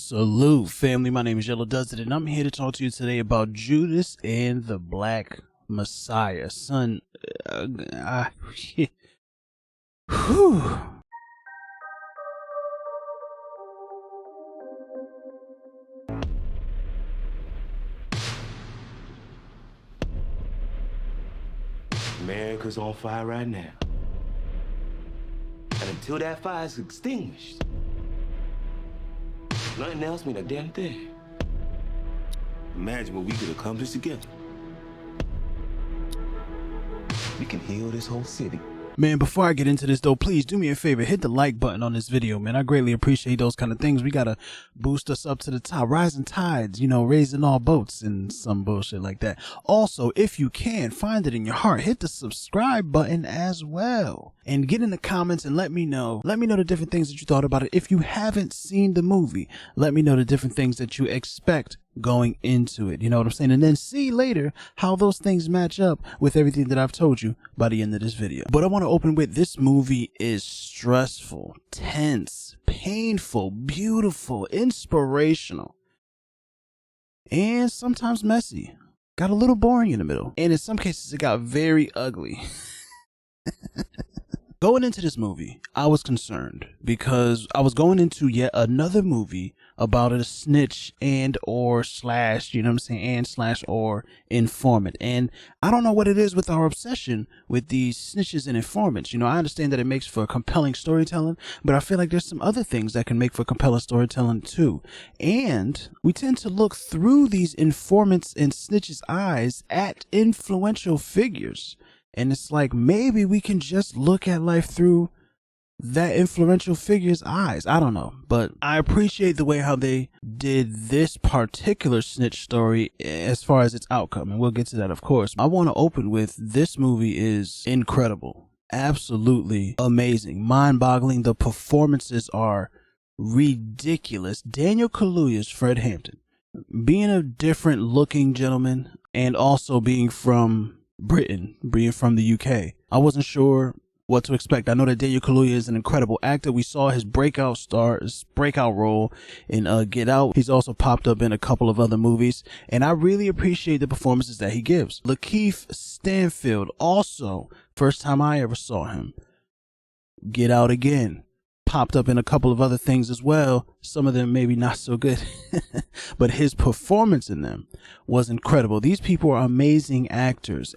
Salute, family. My name is Yello Does It, and I'm here to talk to you today about Judas and the Black Messiah. Son, whew. America's on fire right now. And until that fire is extinguished, nothing else mean a damn thing. Imagine what we could accomplish together. We can heal this whole city. Man, before I get into this though, please do me a favor, hit the like button on this video, man. I greatly appreciate those kind of things. We gotta boost us up to the top, rising tides, you know, raising all boats and some bullshit like that. Also, if you can, find it in your heart, hit the subscribe button as well. And get in the comments and let me know the different things that you thought about it. If you haven't seen the movie, let me know the different things that you expect going into it. You know what I'm saying? And then see later how those things match up with everything that I've told you by the end of this video. But I want to open with, this movie is stressful, tense, painful, beautiful, inspirational, and sometimes messy. Got a little boring in the middle. And in some cases it got very ugly. Going into this movie, I was concerned because I was going into yet another movie about a snitch and or slash, you know what I'm saying, and slash or informant. And I don't know what it is with our obsession with these snitches and informants. You know, I understand that it makes for compelling storytelling, but I feel like there's some other things that can make for compelling storytelling too. And we tend to look through these informants and snitches' eyes at influential figures. And it's like, maybe we can just look at life through that influential figure's eyes. I don't know, but I appreciate the way how they did this particular snitch story as far as its outcome. And we'll get to that, of course. I want to open with, this movie is incredible. Absolutely amazing. Mind-boggling. The performances are ridiculous. Daniel Kaluuya's Fred Hampton, being a different looking gentleman and also being from Britain, being from the UK, I wasn't sure what to expect. I know that Daniel Kaluuya is an incredible actor. We saw his breakout role in Get Out. He's also popped up in a couple of other movies, and I really appreciate the performances that he gives. Lakeith Stanfield, also first time I ever saw him. Get Out again. Popped up in a couple of other things as well. Some of them maybe not so good, but his performance in them was incredible. These people are amazing actors.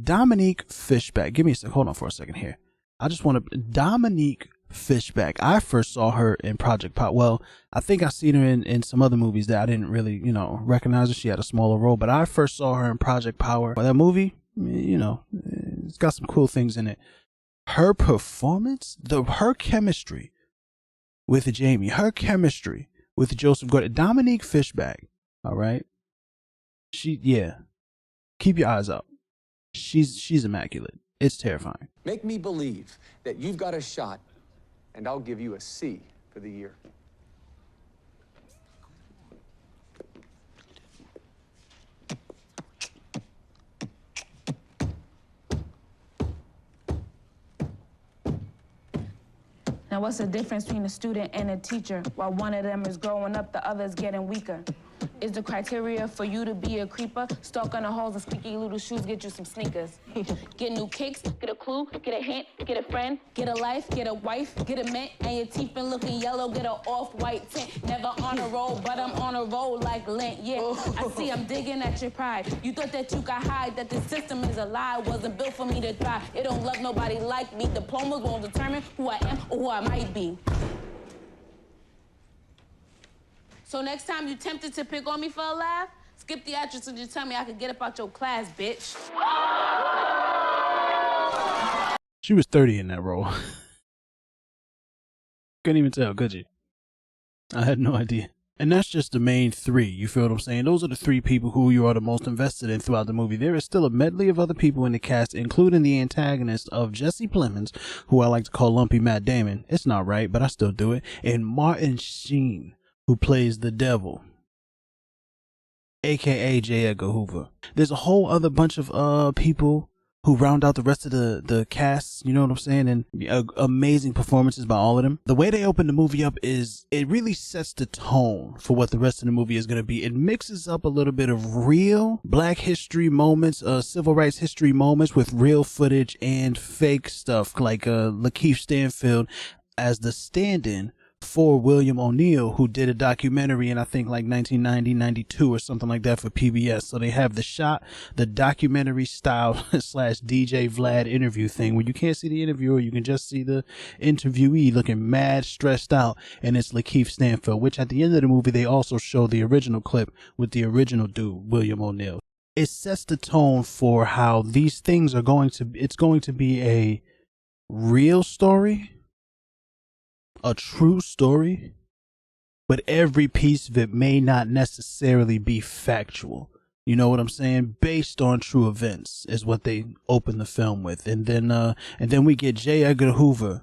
Dominique Fishback. Give me a sec. Hold on for a second here. I just want to, Dominique Fishback. I first saw her in Project Power. Well, I think I've seen her in some other movies that I didn't really, you know, recognize her. She had a smaller role, but I first saw her in Project Power. That movie, you know, it's got some cool things in it. Her performance, her chemistry with Jamie, her chemistry with Joseph Gordon, Dominique Fishback. All right. Yeah. Keep your eyes up. She's immaculate. It's terrifying. Make me believe that you've got a shot, and I'll give you a C for the year. Now what's the difference between a student and a teacher? While one of them is growing up, the other's getting weaker. Is the criteria for you to be a creeper? Stalk on the halls and squeaky little shoes, get you some sneakers. Get new kicks, get a clue, get a hint, get a friend, get a life, get a wife, get a mint, and your teeth been looking yellow, get a off-white tint. Never on a roll, but I'm on a roll like lint, yeah. I see I'm digging at your pride. You thought that you could hide, that the system is a lie, wasn't built for me to thrive. It don't love nobody like me. Diplomas won't determine who I am or who I might be. So next time you tempted to pick on me for a laugh, skip the actress and just tell me I could get up out your class, bitch. She was 30 in that role. Couldn't even tell, could you? I had no idea. And that's just the main three, you feel what I'm saying? Those are the three people who you are the most invested in throughout the movie. There is still a medley of other people in the cast, including the antagonist of Jesse Plemons, who I like to call Lumpy Matt Damon. It's not right, but I still do it. And Martin Sheen, who plays the devil, aka J. Edgar Hoover. There's a whole other bunch of people who round out the rest of the cast, you know what I'm saying? And amazing performances by all of them. The way they open the movie up is, it really sets the tone for what the rest of the movie is going to be. It mixes up a little bit of real black history moments, civil rights history moments with real footage and fake stuff, like Lakeith Stanfield as the stand-in for William O'Neill, who did a documentary in, I think, like 1990, 92 or something like that for PBS. So they have the documentary style / DJ Vlad interview thing where you can't see the interviewer, you can just see the interviewee looking mad stressed out, and it's Lakeith Stanfield, which at the end of the movie they also show the original clip with the original dude, William O'Neill. It sets the tone for how these things are it's going to be a real story, a true story, but every piece of it may not necessarily be factual. You know what I'm saying? Based on true events is what they open the film with. And then we get J. Edgar Hoover.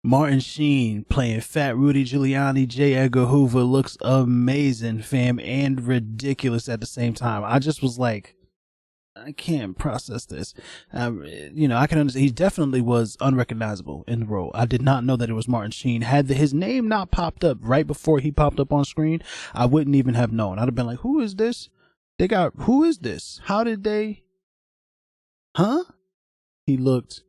Martin Sheen playing Fat Rudy Giuliani. J. Edgar Hoover looks amazing, fam, and ridiculous at the same time. I just was like, I can't process this. I can understand. He definitely was unrecognizable in the role. I did not know that it was Martin Sheen. Had his name not popped up right before he popped up on screen, I wouldn't even have known. I'd have been like, who is this? Who is this? How did they? Huh? He looked,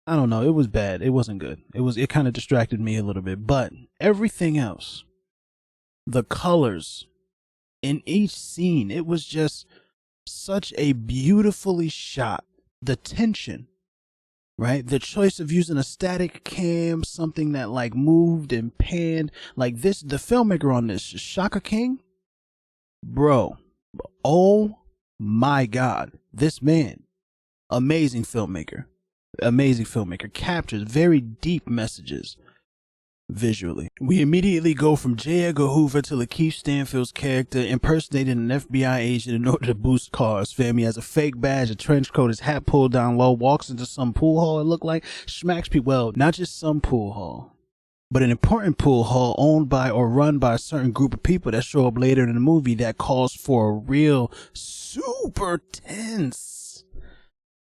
I don't know. It was bad. It wasn't good. It kind of distracted me a little bit, but everything else, the colors in each scene, it was just such a beautifully shot. The tension, right? The choice of using a static cam, something that like moved and panned, like this. The filmmaker on this, Shaka King, bro. Oh my God, this man, amazing filmmaker, captures very deep messages visually. We immediately go from J. Edgar Hoover to Lakeith Stanfield's character impersonating an FBI agent in order to boost cars. Fam, he has a fake badge, a trench coat, his hat pulled down low, walks into some pool hall, it looked like, smacks people. Well, not just some pool hall, but an important pool hall owned by or run by a certain group of people that show up later in the movie that calls for a real super tense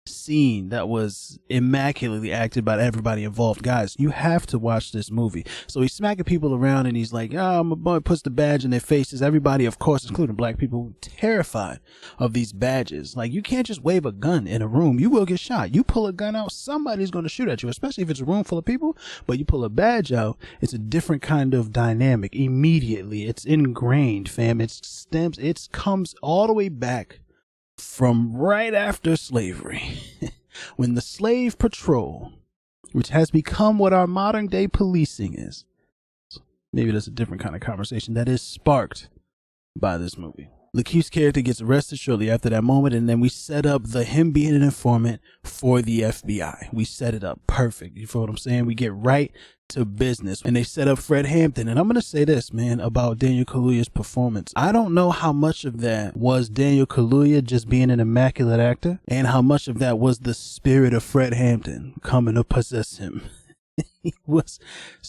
scene that was immaculately acted by everybody involved. Guys, you have to watch this movie. So he's smacking people around and he's like, my boy, puts the badge in their faces. Everybody, of course, including black people, terrified of these badges. Like, you can't just wave a gun in a room. You will get shot. You pull a gun out, somebody's going to shoot at you, especially if it's a room full of people. But you pull a badge out, it's a different kind of dynamic immediately. It's ingrained, fam. It comes all the way back from right after slavery, when the slave patrol, which has become what our modern day policing is, maybe that's a different kind of conversation, that is sparked by this movie. Lakeith's character gets arrested shortly after that moment, and then we set up him being an informant for the FBI. We set it up perfect. You feel what I'm saying? We get right to business, and they set up Fred Hampton. And I'm gonna say this, man, about Daniel Kaluuya's performance. I don't know how much of that was Daniel Kaluuya just being an immaculate actor, and how much of that was the spirit of Fred Hampton coming to possess him. He was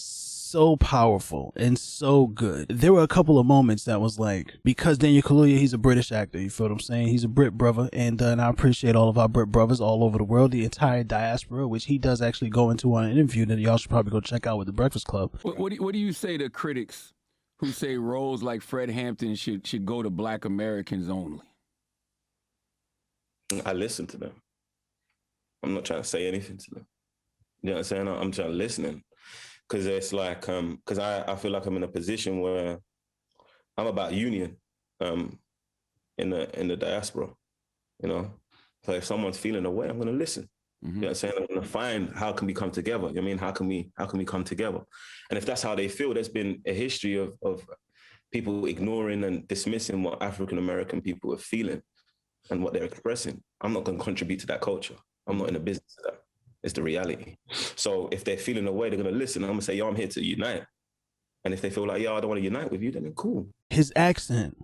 so powerful and so good. There were a couple of moments that was like, because Daniel Kaluuya, he's a British actor, you feel what I'm saying? He's a Brit brother, and I appreciate all of our Brit brothers all over the world, the entire diaspora, which he does actually go into on an interview that y'all should probably go check out with the Breakfast Club. What do you say to critics who say roles like Fred Hampton should go to black Americans only? I listen to them. I'm not trying to say anything to them. You know what I'm saying? I'm just listening. Because it's like, because I feel like I'm in a position where I'm about union in the diaspora, you know? So if someone's feeling away, I'm going to listen. Mm-hmm. You know what I'm saying? I'm going to find how can we come together. You know what I mean? How can we come together? And if that's how they feel, there's been a history of people ignoring and dismissing what African-American people are feeling and what they're expressing. I'm not going to contribute to that culture. I'm not in the business of that. It's the reality. So if they're feeling away, they're going to listen. I'm going to say, yo, I'm here to unite. And if they feel like, yo, I don't want to unite with you, then cool. His accent,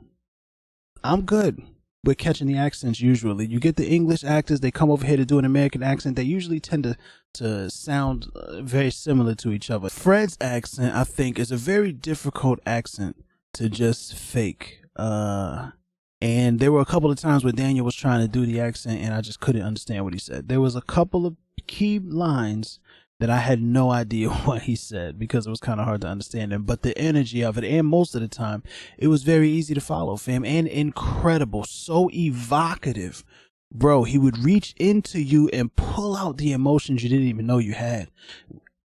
I'm good with catching the accents usually. You get the English actors, they come over here to do an American accent. They usually tend to sound very similar to each other. Fred's accent, I think, is a very difficult accent to just fake And there were a couple of times where Daniel was trying to do the accent and I just couldn't understand what he said. There was a couple of key lines that I had no idea what he said because it was kind of hard to understand him. But the energy of it, and most of the time, it was very easy to follow, fam, and incredible, so evocative. Bro, he would reach into you and pull out the emotions you didn't even know you had.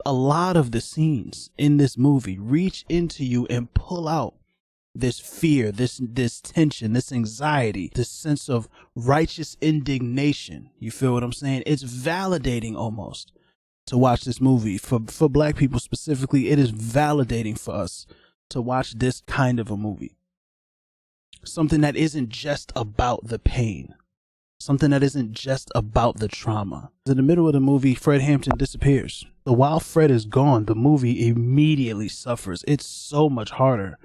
A lot of the scenes in this movie reach into you and pull out this fear, this tension, this anxiety, this sense of righteous indignation. You feel what I'm saying? It's validating almost to watch this movie. For black people specifically, it is validating for us to watch this kind of a movie. Something that isn't just about the pain. Something that isn't just about the trauma. In the middle of the movie, Fred Hampton disappears. So while Fred is gone, the movie immediately suffers. It's so much harder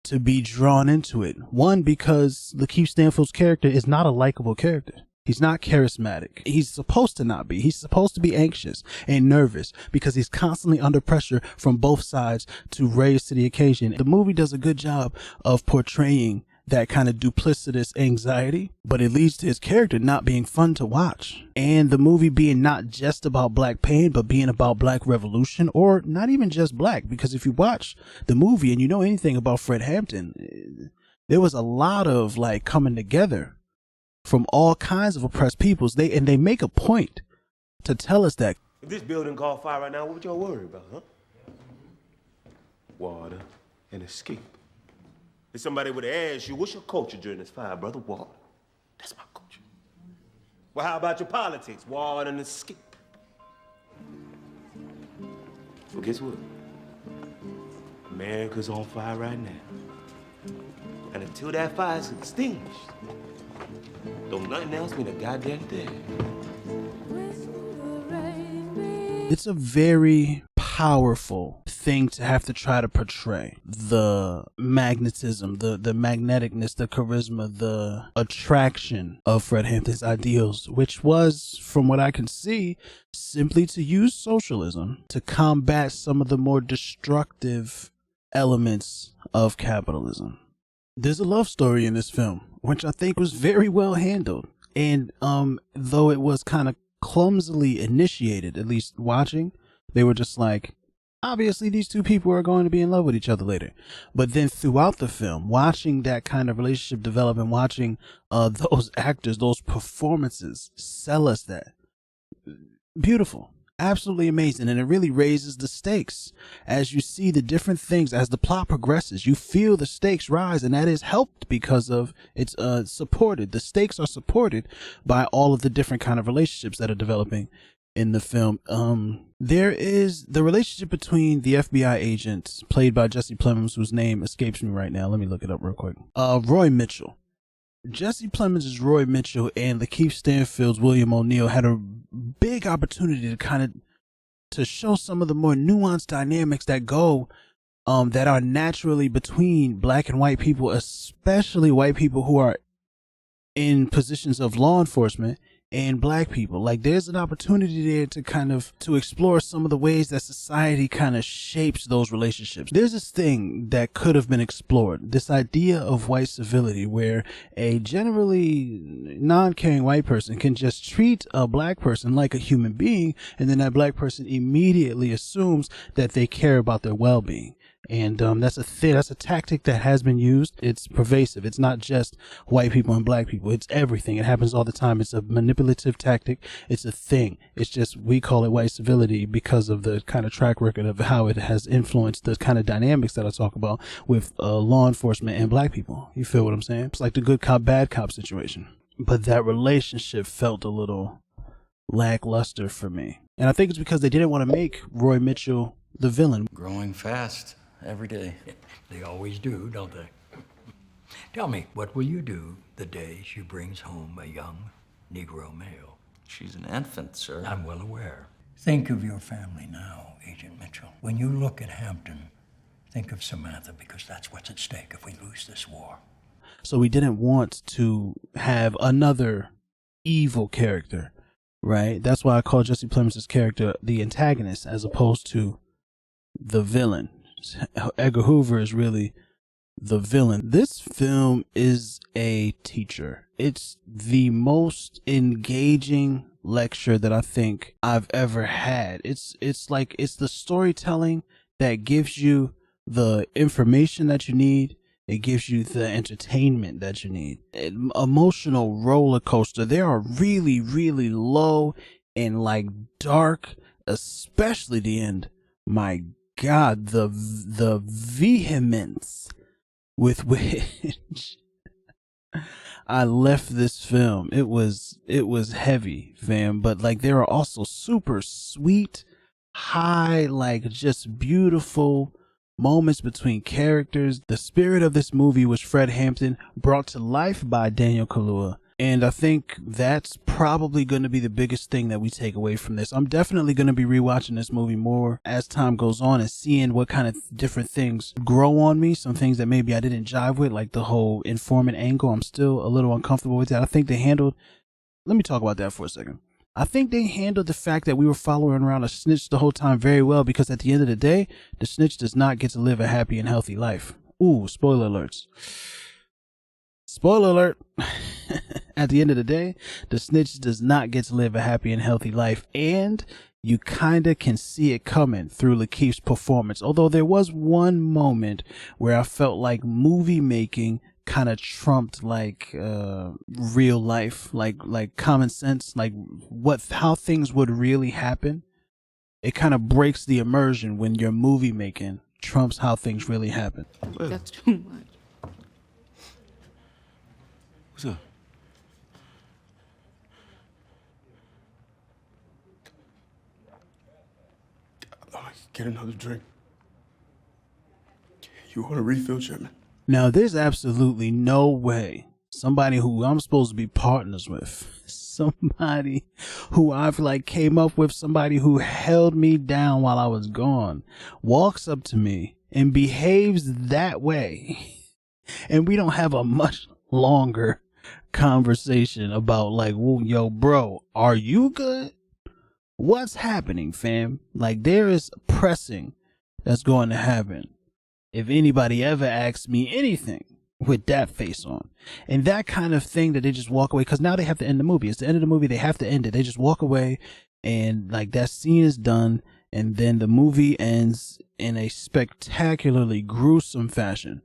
to be drawn into it. One, because Lakeith Stanfield's character is not a likable character. He's not charismatic. He's supposed to not be. He's supposed to be anxious and nervous because he's constantly under pressure from both sides to raise to the occasion. The movie does a good job of portraying that kind of duplicitous anxiety, but it leads to his character not being fun to watch. And the movie being not just about black pain, but being about black revolution, or not even just black, because if you watch the movie and you know anything about Fred Hampton, there was a lot of like coming together from all kinds of oppressed peoples. They make a point to tell us that. If this building caught fire right now, what would y'all worry about, huh? Water and escape. If somebody would have asked you, what's your culture during this fire, brother? Water. That's my culture. Well, how about your politics? Water and escape. Well, guess what? America's on fire right now. And until that fire's extinguished, don't nothing else mean a goddamn thing. It's a very powerful thing to have to try to portray. The magnetism, the magneticness, the charisma, the attraction of Fred Hampton's ideals, which was, from what I can see, simply to use socialism to combat some of the more destructive elements of capitalism. There's a love story in this film, which I think was very well handled. And though it was kind of clumsily initiated, at least watching, they were just like, obviously these two people are going to be in love with each other later. But then throughout the film, watching that kind of relationship develop and watching those actors, those performances sell us that. Beautiful. Absolutely amazing. And it really raises the stakes as you see the different things. As the plot progresses, you feel the stakes rise, and that is helped because of it's supported. The stakes are supported by all of the different kind of relationships that are developing in the film. There is the relationship between the FBI agent played by Jesse Plemons, whose name escapes me right now. Let me look it up real quick. Roy Mitchell. Jesse Plemons' Roy Mitchell and Lakeith Stanfield's William O'Neill had a big opportunity to kind of to show some of the more nuanced dynamics that go that are naturally between black and white people, especially white people who are in positions of law enforcement, and black people. Like, there's an opportunity there to kind of to explore some of the ways that society kind of shapes those relationships. There's this thing that could have been explored, this idea of white civility, where a generally non-caring white person can just treat a black person like a human being, and then that black person immediately assumes that they care about their well-being. And that's a tactic that has been used. It's pervasive. It's not just white people and black people. It's everything. It happens all the time. It's a manipulative tactic. It's a thing. It's just, we call it white civility because of the kind of track record of how it has influenced the kind of dynamics that I talk about with law enforcement and black people. You feel what I'm saying? It's like the good cop, bad cop situation. But that relationship felt a little lackluster for me. And I think it's because they didn't want to make Roy Mitchell the villain. Growing fast. Every day. They always do, don't they? Tell me, what will you do the day she brings home a young Negro male? She's an infant, sir. I'm well aware. Think of your family now, Agent Mitchell. When you look at Hampton, think of Samantha, because that's what's at stake if we lose this war. So we didn't want to have another evil character, right? That's why I call Jesse Plemons' character the antagonist as opposed to the villain. Edgar Hoover is really the villain. This film is a teacher. It's the most engaging lecture that I think I've ever had. It's the storytelling that gives you the information that you need. It gives you the entertainment that you need. An emotional roller coaster. There are really, really low and like dark, especially the end. My God, the vehemence with which I left this film. It was heavy, fam. But like there are also super sweet, high, like just beautiful moments between characters. The spirit of this movie was Fred Hampton, brought to life by Daniel Kaluuya. And I think that's probably going to be the biggest thing that we take away from this. I'm definitely going to be rewatching this movie more as time goes on and seeing what kind of different things grow on me. Some things that maybe I didn't jive with, like the whole informant angle. I'm still a little uncomfortable with that. I think they handled, let me talk about that for a second. I think they handled the fact that we were following around a snitch the whole time very well, because at the end of the day, the snitch does not get to live a happy and healthy life. Ooh, spoiler alerts. Spoiler alert. At the end of the day, the snitch does not get to live a happy and healthy life, and you kind of can see it coming through Lakeith's performance. Although there was one moment where I felt like movie making kind of trumped like real life, like common sense, like how things would really happen. It kind of breaks the immersion when your movie making trumps how things really happen. That's too much. What's up? Get another drink. You want a refill, Chairman? Now, there's absolutely no way somebody who I'm supposed to be partners with, somebody who I've like came up with, somebody who held me down while I was gone, walks up to me and behaves that way. And we don't have a much longer conversation about like, well, yo, bro, are you good? What's happening, fam? Like, there is pressing that's going to happen if anybody ever asks me anything with that face on. And that kind of thing that they just walk away, because now they have to end the movie. It's the end of the movie. They have to end it. They just walk away and like that scene is done. And then the movie ends in a spectacularly gruesome fashion.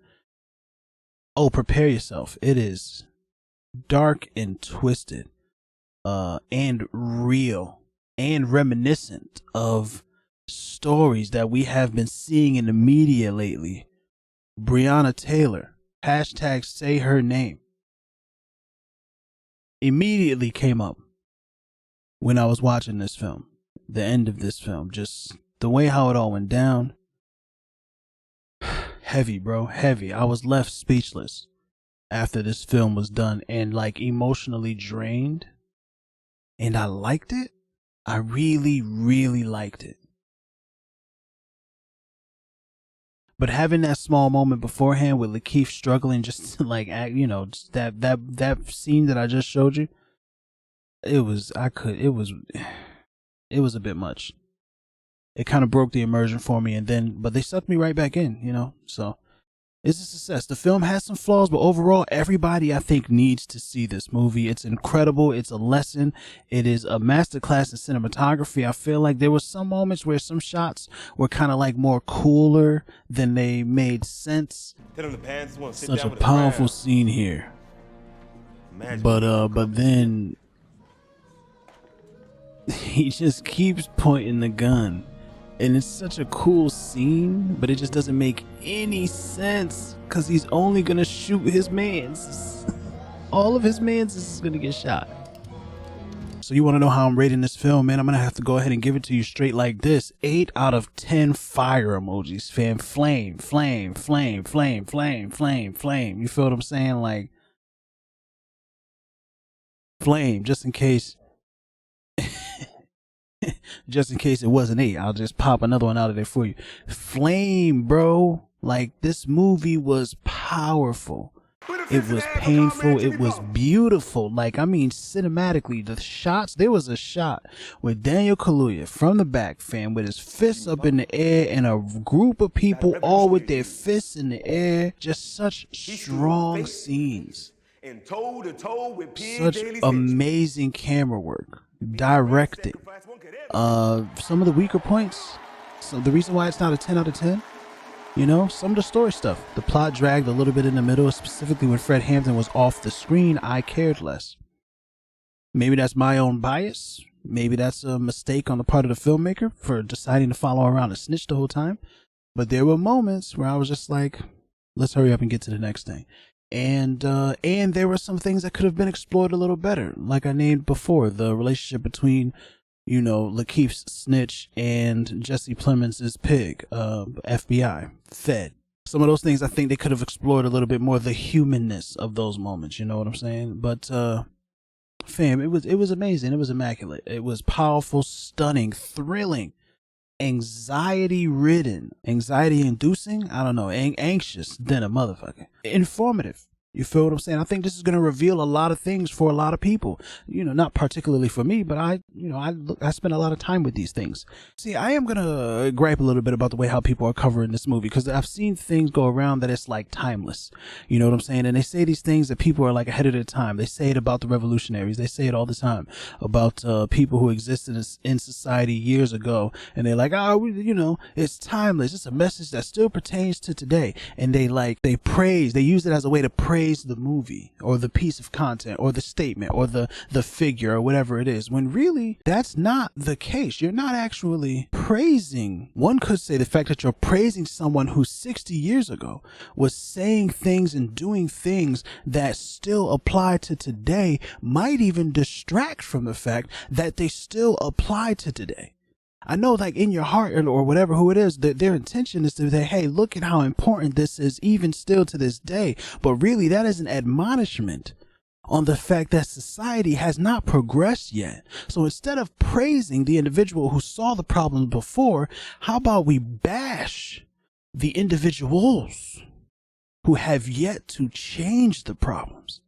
Oh, prepare yourself. It is dark and twisted, and real, and reminiscent of stories that we have been seeing in the media lately. Breonna Taylor, hashtag say her name, immediately came up when I was watching this film. The end of this film, just the way how it all went down. Heavy, bro, heavy. I was left speechless after this film was done and like emotionally drained. And I liked it. I really, really liked it. But having that small moment beforehand with Lakeith struggling just to like act, you know, just that scene that I just showed you, it was a bit much. It kind of broke the immersion for me, but they sucked me right back in, you know. So it's a success. The film has some flaws, but overall, everybody I think needs to see this movie. It's incredible. It's a lesson. It is a masterclass in cinematography. I feel like there were some moments where some shots were kind of like more cooler than they made sense. Such a powerful scene here. But then he just keeps pointing the gun. And it's such a cool scene, but it just doesn't make any sense because he's only going to shoot his mans. All of his mans is going to get shot. So you want to know how I'm rating this film, man? I'm going to have to go ahead and give it to you straight like this. 8 out of 10 fire emojis, fam. Flame, flame, flame, flame, flame, flame, flame. You feel what I'm saying? Like, flame, just in case. Just in case it wasn't 8, I'll just pop another one out of there for you. Flame, bro. Like, this movie was powerful. It was painful. It was beautiful. Like, I mean, cinematically, the shots, there was a shot with Daniel Kaluuya from the back, fam, with his fists up in the air and a group of people all with their fists in the air. Just such strong scenes. Such amazing camera work. Directed. Some of the weaker points. So the reason why it's not a 10 out of 10, you know, some of the story stuff. The plot dragged a little bit in the middle, specifically when Fred Hampton was off the screen. I cared less. Maybe that's my own bias. Maybe that's a mistake on the part of the filmmaker for deciding to follow around a snitch the whole time. But there were moments where I was just like, let's hurry up and get to the next thing. And there were some things that could have been explored a little better. Like I named before, the relationship between, you know, Lakeith's snitch and Jesse Plemons' pig, FBI, Fed. Some of those things I think they could have explored a little bit more, the humanness of those moments, you know what I'm saying? But, fam, it was amazing. It was immaculate. It was powerful, stunning, thrilling, anxiety-ridden, anxiety-inducing, I don't know, anxious than a motherfucker. Informative. You feel what I'm saying? I think this is going to reveal a lot of things for a lot of people. You know, not particularly for me, but I spend a lot of time with these things. See, I am going to gripe a little bit about the way how people are covering this movie, because I've seen things go around that it's like timeless. You know what I'm saying? And they say these things that people are like ahead of their time. They say it about the revolutionaries. They say it all the time about people who existed in society years ago. And they're like, you know, it's timeless. It's a message that still pertains to today. And they use it as a way to praise the movie or the piece of content or the statement or the figure or whatever it is, when really that's not the case. You're not actually praising. One could say the fact that you're praising someone who 60 years ago was saying things and doing things that still apply to today might even distract from the fact that they still apply to today. I know, like, in your heart or whatever, who it is, their intention is to say, hey, look at how important this is even still to this day. But really, that is an admonishment on the fact that society has not progressed yet. So instead of praising the individual who saw the problems before, how about we bash the individuals who have yet to change the problems?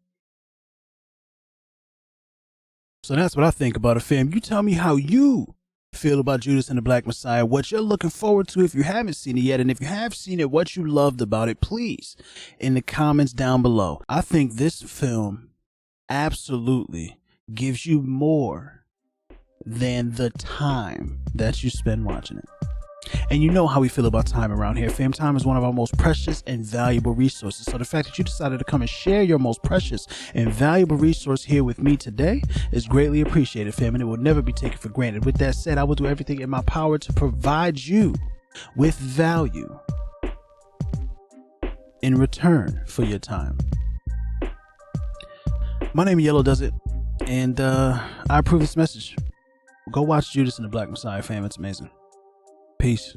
So that's what I think about it, fam. You tell me how you feel about Judas and the Black Messiah, what you're looking forward to if you haven't seen it yet, and if you have seen it, what you loved about it, please, in the comments down below. I think this film absolutely gives you more than the time that you spend watching it. And you know how we feel about time around here, fam. Time is one of our most precious and valuable resources. So the fact that you decided to come and share your most precious and valuable resource here with me today is greatly appreciated, fam, and it will never be taken for granted. With that said, I will do everything in my power to provide you with value in return for your time. My name is Yello Does It, and I approve this message. Go watch Judas and the Black Messiah, fam. It's amazing. Peace.